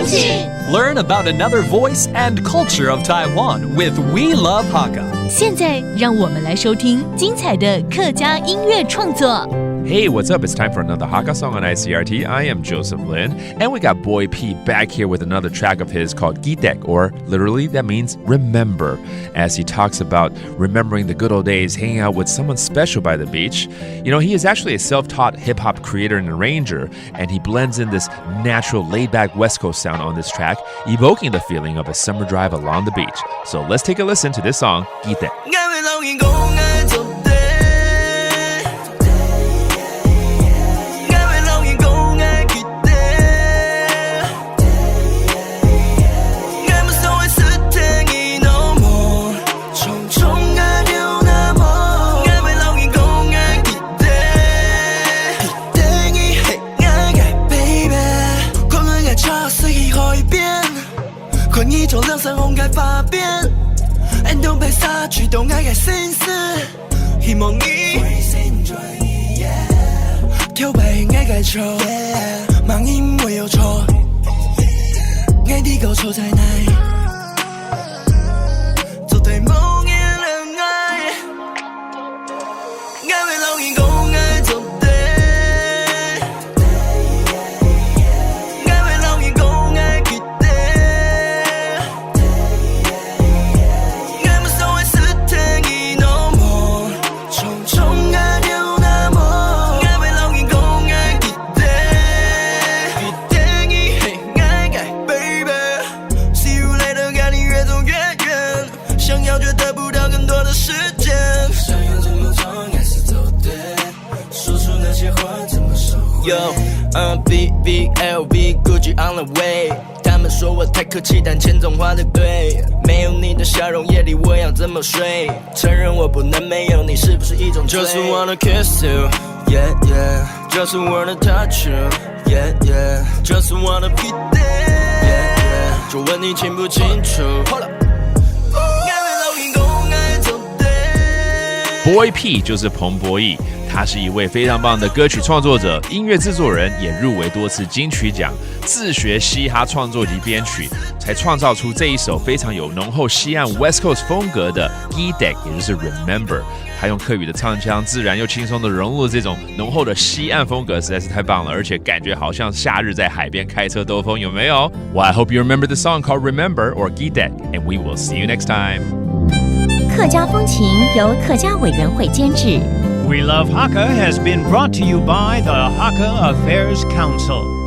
情 Learn about another voice and culture of Taiwan with We Love Hakka. 现在让我们来收听精彩的客家音乐创作。Hey, what's up? It's time for another Hakka song on ICRT. I am Joseph Lin, and we got Boiii P back here with another track of his called Gidek, or literally that means remember, as he talks about remembering the good old days hanging out with someone special by the beach. You know, he is actually a self-taught hip-hop creator and arranger, and he blends in this natural laid-back West Coast sound on this track, evoking the feeling of a summer drive along the beach. So let's take a listen to this song, Gidek. BBLV Gucci on the way 他们说我太客气但钱总花得对没有你的笑容夜里我要怎么睡承认我不能没有你是不是一种罪 Just wanna kiss you Yeah yeah Just wanna touch you Yeah yeah Just wanna be there Yeah yeah 就问你清不清楚 Hold up Boiii P 就是彭柏邑，他是一位非常棒的歌曲创作者、音乐制作人，也入围多次金曲奖，自学嘻哈创作及编曲，才创造出这一首非常有浓厚西岸 West Coast 风格的 Gidek， 也就是 Remember。他用客语的唱腔，自然又轻松的融入这种浓厚的西岸风格，实在是太棒了，而且感觉好像夏日在海边开车兜风，有没有 ？Well, I hope you remember the song called Remember or Gidek, and we will see you next time. 客家风情由客家委员会监制。We Love Hakka has been brought to you by the Hakka Affairs Council.